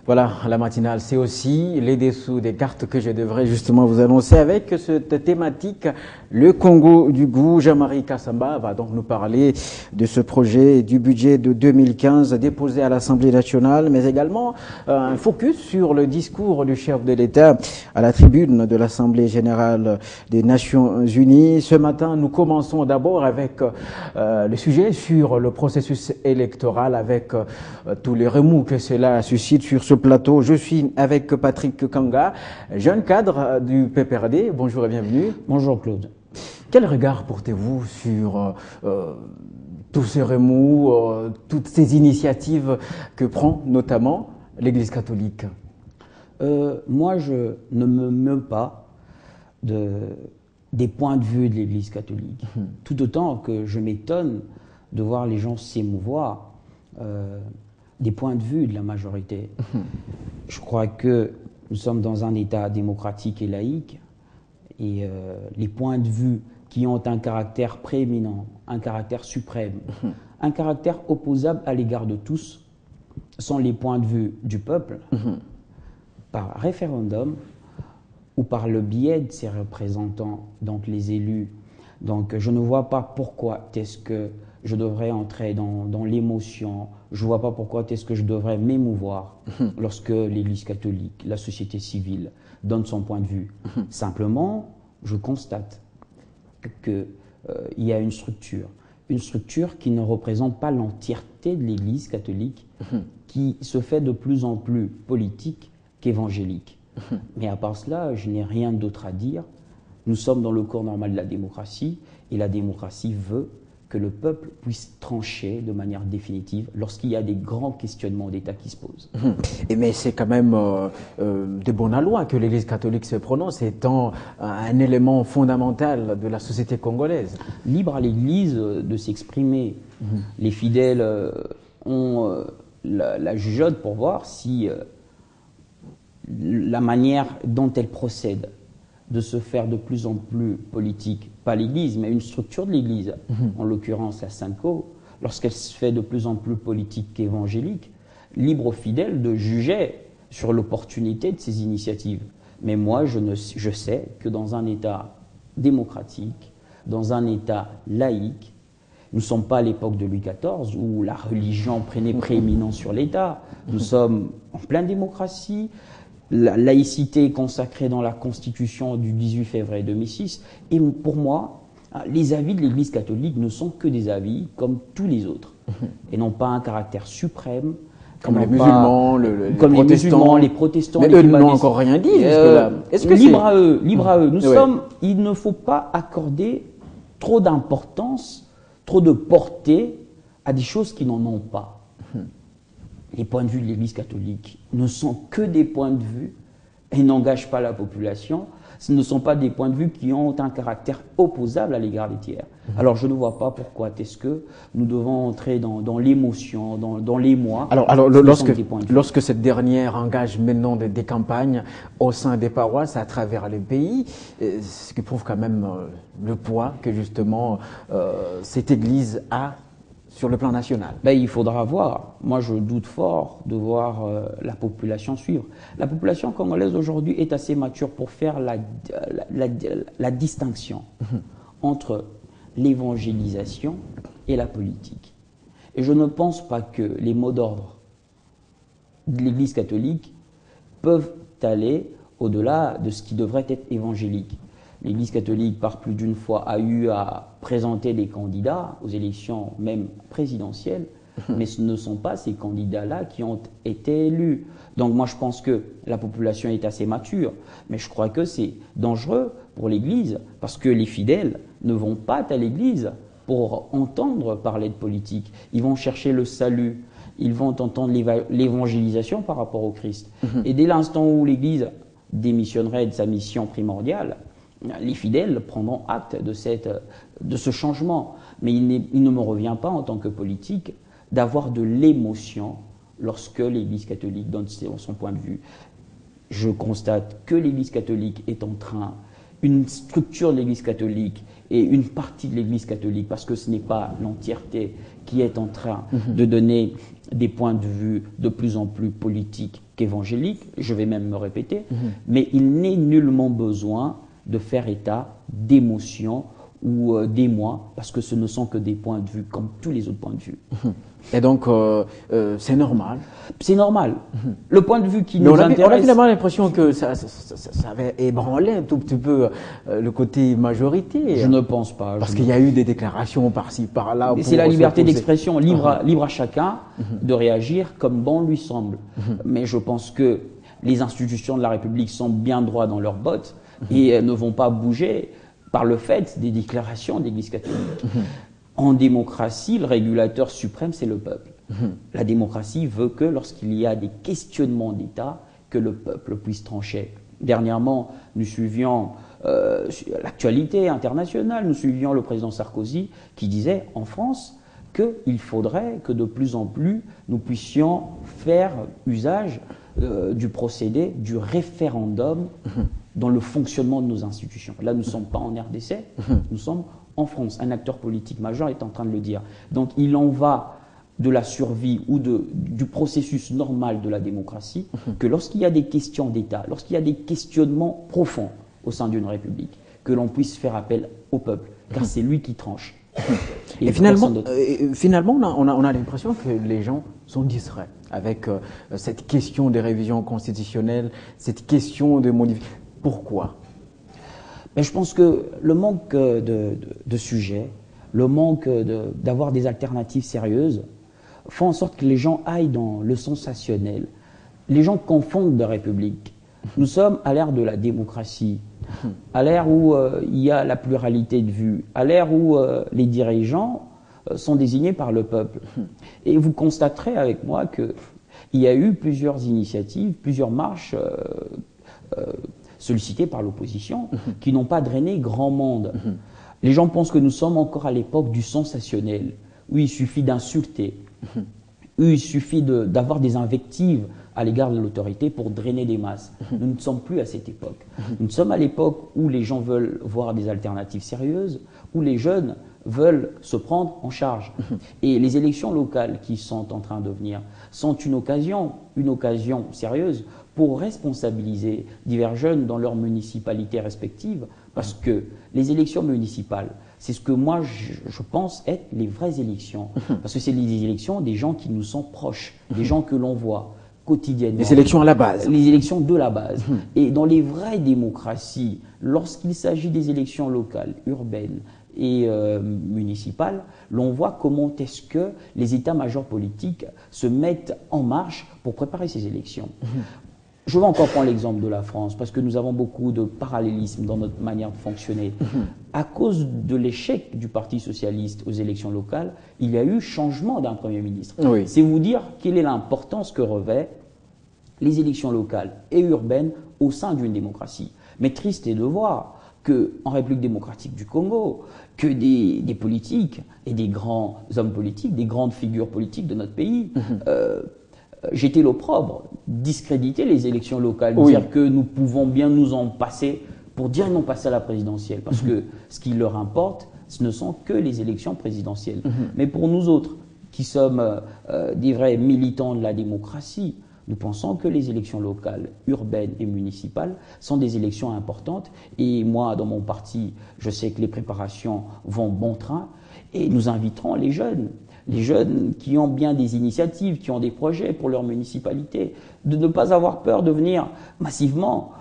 Voilà, la matinale, c'est aussi les dessous des cartes que je devrais justement vous annoncer avec cette thématique. Le Congo du goût, Jean-Marie Kassamba va donc nous parler de ce projet du budget de 2015 déposé à l'Assemblée nationale, mais également un focus sur le discours du chef de l'État à la tribune de l'Assemblée générale des Nations Unies. Ce matin, nous commençons d'abord avec le sujet sur le processus électoral, avec tous les remous que cela suscite sur ce plateau. Je suis avec Patrick Kanga, jeune cadre du PPRD. Bonjour et bienvenue. Bonjour Claude. Quel regard portez-vous sur tous ces remous, toutes ces initiatives que prend notamment l'Église catholique? Moi, je ne me meus pas des points de vue de l'Église catholique. Tout autant que je m'étonne de voir les gens s'émouvoir des points de vue de la majorité. Je crois que nous sommes dans un État démocratique et laïque, et les points de vue qui ont un caractère prééminent, un caractère suprême, un caractère opposable à l'égard de tous, sont les points de vue du peuple, par référendum ou par le biais de ses représentants, donc les élus. Donc je ne vois pas pourquoi est-ce que je devrais entrer dans l'émotion, je ne vois pas pourquoi est-ce que je devrais m'émouvoir lorsque l'Église catholique, la société civile donne son point de vue. Simplement, je constate qu'il y a une structure qui ne représente pas l'entièreté de l'Église catholique, qui se fait de plus en plus politique qu'évangélique. Mais à part cela, je n'ai rien d'autre à dire. Nous sommes dans le cours normal de la démocratie, et la démocratie veut que le peuple puisse trancher de manière définitive lorsqu'il y a des grands questionnements d'État qui se posent. Mais c'est quand même de bonne loi que l'Église catholique se prononce, étant un élément fondamental de la société congolaise. Libre à l'Église de s'exprimer. Les fidèles ont la jugeote pour voir si la manière dont elle procède de se faire de plus en plus politique, pas l'Église, mais une structure de l'Église, en l'occurrence la Synco, lorsqu'elle se fait de plus en plus politique qu'évangélique, libre aux fidèles de juger sur l'opportunité de ces initiatives. Mais moi, je sais que dans un État démocratique, dans un État laïque, nous ne sommes pas à l'époque de Louis XIV où la religion prenait prééminence sur l'État. Nous sommes en pleine démocratie. La laïcité est consacrée dans la Constitution du 18 février 2006. Et pour moi, les avis de l'Église catholique ne sont que des avis comme tous les autres, et n'ont pas un caractère suprême. Comme les musulmans, les protestants. Mais eux n'ont encore rien dit jusque-là. Libre à eux. Il ne faut pas accorder trop d'importance, trop de portée à des choses qui n'en ont pas. Les points de vue de l'Église catholique ne sont que des points de vue et n'engagent pas la population. Ce ne sont pas des points de vue qui ont un caractère opposable à l'égard des tiers. Alors je ne vois pas pourquoi est-ce que nous devons entrer dans l'émotion, dans l'émoi. Alors lorsque cette dernière engage maintenant des campagnes au sein des paroisses à travers le pays, ce qui prouve quand même le poids que justement cette Église a sur le plan national. Il faudra voir. Moi, je doute fort de voir la population suivre. La population congolaise aujourd'hui est assez mature pour faire la distinction entre l'évangélisation et la politique. Et je ne pense pas que les mots d'ordre de l'Église catholique peuvent aller au-delà de ce qui devrait être évangélique. L'Église catholique, par plus d'une fois, a eu à présenter des candidats aux élections même présidentielles, mais ce ne sont pas ces candidats-là qui ont été élus. Donc moi, je pense que la population est assez mature, mais je crois que c'est dangereux pour l'Église, parce que les fidèles ne vont pas à l'Église pour entendre parler de politique. Ils vont chercher le salut, ils vont entendre l'évangélisation par rapport au Christ. Et dès l'instant où l'Église démissionnerait de sa mission primordiale, les fidèles prendront acte de ce changement. Mais il ne me revient pas en tant que politique d'avoir de l'émotion lorsque l'Église catholique donne son point de vue. Je constate que l'Église catholique est en train une structure de l'Église catholique et une partie de l'Église catholique, parce que ce n'est pas l'entièreté qui est en train de donner des points de vue de plus en plus politiques qu'évangéliques, je vais même me répéter, mais il n'est nullement besoin de faire état d'émotions ou d'émoi, parce que ce ne sont que des points de vue comme tous les autres points de vue. Et donc, c'est normal. C'est normal. Le point de vue qui Mais nous on a intéresse... finalement l'impression que ça avait ébranlé un tout petit peu le côté majorité. Je ne pense pas. Parce qu'il y a eu des déclarations par-ci, par-là. C'est la liberté d'expression, libre à chacun de réagir comme bon lui semble. Mais je pense que les institutions de la République sont bien droits dans leurs bottes et ne vont pas bouger par le fait des déclarations de l'Église catholique. En démocratie, le régulateur suprême, c'est le peuple. La démocratie veut que lorsqu'il y a des questionnements d'État, que le peuple puisse trancher. Dernièrement, nous suivions l'actualité internationale, nous suivions le président Sarkozy qui disait en France qu'il faudrait que de plus en plus nous puissions faire usage du procédé du référendum dans le fonctionnement de nos institutions. Là, nous ne sommes pas en RDC, nous sommes en France. Un acteur politique majeur est en train de le dire. Donc, il en va de la survie ou du processus normal de la démocratie que lorsqu'il y a des questions d'État, lorsqu'il y a des questionnements profonds au sein d'une république, que l'on puisse faire appel au peuple, car c'est lui qui tranche. Et finalement, on a l'impression que les gens sont distraits avec cette question des révisions constitutionnelles, cette question de modification. Pourquoi? Mais je pense que le manque de sujets, le manque d'avoir des alternatives sérieuses, font en sorte que les gens aillent dans le sensationnel. Les gens confondent de république. Nous sommes à l'ère de la démocratie, à l'ère où il y a la pluralité de vues, à l'ère où les dirigeants sont désignés par le peuple. Et vous constaterez avec moi qu'il y a eu plusieurs initiatives, plusieurs marches sollicitées par l'opposition qui n'ont pas drainé grand monde. Les gens pensent que nous sommes encore à l'époque du sensationnel, où il suffit d'insulter, où il suffit d'avoir des invectives à l'égard de l'autorité pour drainer des masses. Nous ne sommes plus à cette époque. Nous sommes à l'époque où les gens veulent voir des alternatives sérieuses, où les jeunes veulent se prendre en charge. Et les élections locales qui sont en train de venir sont une occasion sérieuse pour responsabiliser divers jeunes dans leurs municipalités respectives, parce que les élections municipales, c'est ce que moi je pense être les vraies élections, parce que c'est les élections des gens qui nous sont proches, des gens que l'on voit quotidiennement. Les élections à la base. Les élections de la base. Et dans les vraies démocraties, lorsqu'il s'agit des élections locales, urbaines et municipales, l'on voit comment est-ce que les états-majors politiques se mettent en marche pour préparer ces élections. Je vais encore prendre l'exemple de la France, parce que nous avons beaucoup de parallélisme dans notre manière de fonctionner. À cause de l'échec du Parti socialiste aux élections locales, il y a eu changement d'un Premier ministre. Oui. C'est vous dire quelle est l'importance que revêt les élections locales et urbaines au sein d'une démocratie. Mais triste est de voir qu'en République démocratique du Congo, que des politiques et des grands hommes politiques, des grandes figures politiques de notre pays, jeter l'opprobre, discréditer les élections locales, dire que nous pouvons bien nous en passer pour dire non passer à la présidentielle, parce que ce qui leur importe, ce ne sont que les élections présidentielles. Mais pour nous autres, qui sommes des vrais militants de la démocratie, nous pensons que les élections locales, urbaines et municipales sont des élections importantes. Et moi, dans mon parti, je sais que les préparations vont bon train et nous inviterons les jeunes qui ont bien des initiatives, qui ont des projets pour leur municipalité, de ne pas avoir peur de venir massivement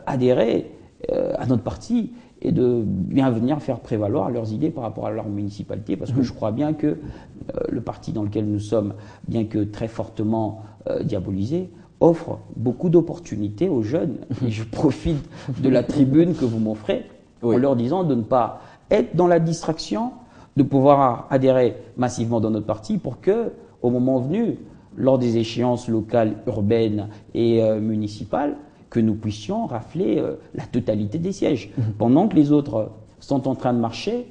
adhérer à notre parti et de bien venir faire prévaloir leurs idées par rapport à leur municipalité, parce que je crois bien que le parti dans lequel nous sommes, bien que très fortement diabolisé, offre beaucoup d'opportunités aux jeunes. Et je profite de la tribune que vous m'offrez en leur disant de ne pas être dans la distraction, de pouvoir adhérer massivement dans notre parti pour que, au moment venu, lors des échéances locales, urbaines et municipales, que nous puissions rafler la totalité des sièges. Pendant que les autres sont en train de marcher,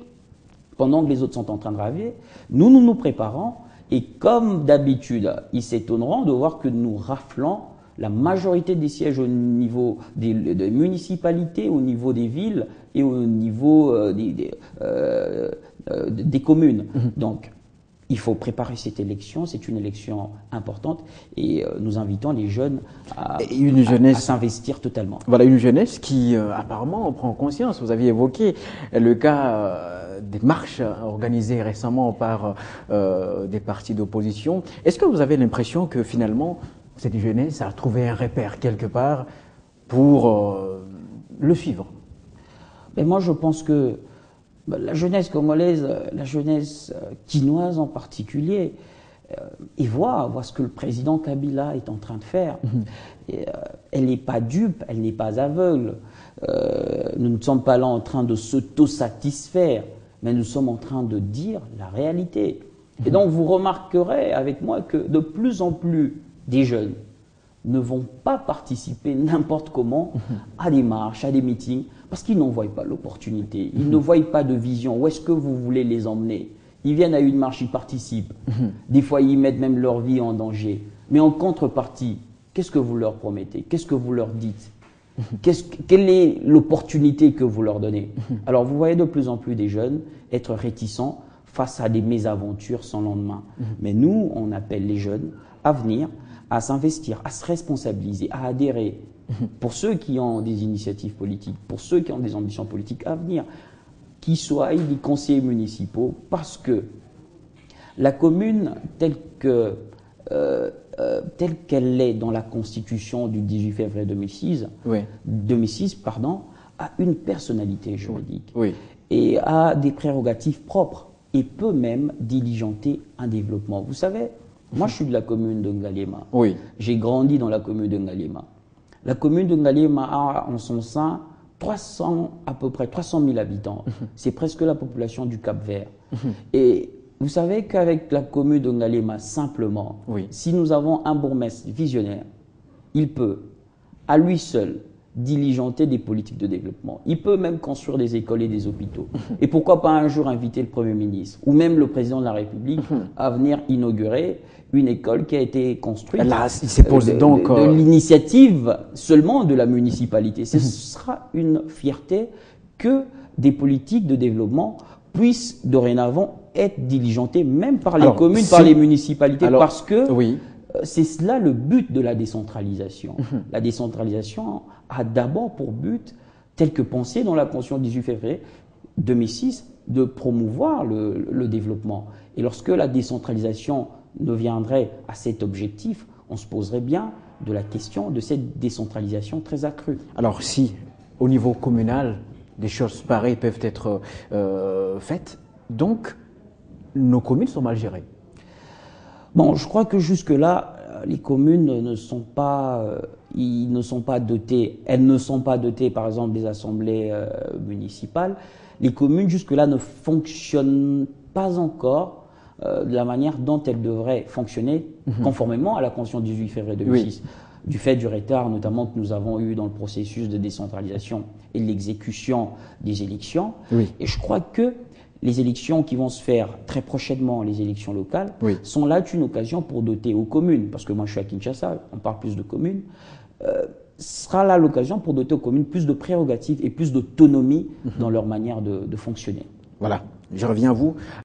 pendant que les autres sont en train de rêver, nous nous préparons et comme d'habitude, ils s'étonneront de voir que nous raflons la majorité des sièges au niveau des municipalités, au niveau des villes et au niveau des communes. Donc, il faut préparer cette élection, c'est une élection importante et nous invitons les jeunes à s'investir totalement. Voilà, une jeunesse qui apparemment prend conscience. Vous aviez évoqué le cas des marches organisées récemment par des partis d'opposition. Est-ce que vous avez l'impression que finalement cette jeunesse a trouvé un repère quelque part pour le suivre? Mais moi je pense que la jeunesse congolaise, la jeunesse quinoise en particulier, ils voit ce que le président Kabila est en train de faire. Et, elle n'est pas dupe, elle n'est pas aveugle. Nous ne sommes pas là en train de s'auto-satisfaire, mais nous sommes en train de dire la réalité. Et donc vous remarquerez avec moi que de plus en plus des jeunes ne vont pas participer n'importe comment à des marches, à des meetings, parce qu'ils n'en voient pas l'opportunité, ils ne voient pas de vision. Où est-ce que vous voulez les emmener? Ils viennent à une marche, ils participent. Des fois, ils mettent même leur vie en danger. Mais en contrepartie, qu'est-ce que vous leur promettez? Qu'est-ce que vous leur dites? Quelle est l'opportunité que vous leur donnez? Alors, vous voyez de plus en plus des jeunes être réticents face à des mésaventures sans lendemain. Mais nous, on appelle les jeunes à venir, à s'investir, à se responsabiliser, à adhérer. Pour ceux qui ont des initiatives politiques, pour ceux qui ont des ambitions politiques à venir, qu'ils soient des conseillers municipaux, parce que la commune telle qu'elle est dans la Constitution du 18 février 2006, a une personnalité juridique et a des prérogatives propres et peut même diligenter un développement. Vous savez, moi je suis de la commune de Ngaliema. J'ai grandi dans la commune de Ngaliema. La commune de Ngaliema a en son sein à peu près 300 000 habitants. C'est presque la population du Cap-Vert. Et vous savez qu'avec la commune de Ngaliema, simplement, si nous avons un bourgmestre visionnaire, il peut, à lui seul, diligenter des politiques de développement. Il peut même construire des écoles et des hôpitaux. Et pourquoi pas un jour inviter le Premier ministre ou même le Président de la République à venir inaugurer une école qui a été construite de l'initiative seulement de la municipalité. Ce sera une fierté que des politiques de développement puissent dorénavant être diligentées même par les communes, par les municipalités, parce que c'est cela le but de la décentralisation. La décentralisation a d'abord pour but, tel que pensé dans la Constitution du 18 février 2006, de promouvoir le développement. Et lorsque la décentralisation ne viendrait à cet objectif, on se poserait bien de la question de cette décentralisation très accrue. Alors si, au niveau communal, des choses pareilles peuvent être faites, donc nos communes sont mal gérées. Bon, je crois que jusque-là, les communes ne sont pas dotées. Elles ne sont pas dotées, par exemple, des assemblées municipales. Les communes, jusque-là, ne fonctionnent pas encore de la manière dont elles devraient fonctionner, conformément à la Constitution du 18 février 2006. Du fait du retard, notamment, que nous avons eu dans le processus de décentralisation et l'exécution des élections. Et je crois que les élections qui vont se faire très prochainement, les élections locales, sont là une occasion pour doter aux communes, parce que moi je suis à Kinshasa, on parle plus de communes, sera là l'occasion pour doter aux communes plus de prérogatives et plus d'autonomie dans leur manière de fonctionner. Voilà, je reviens à vous.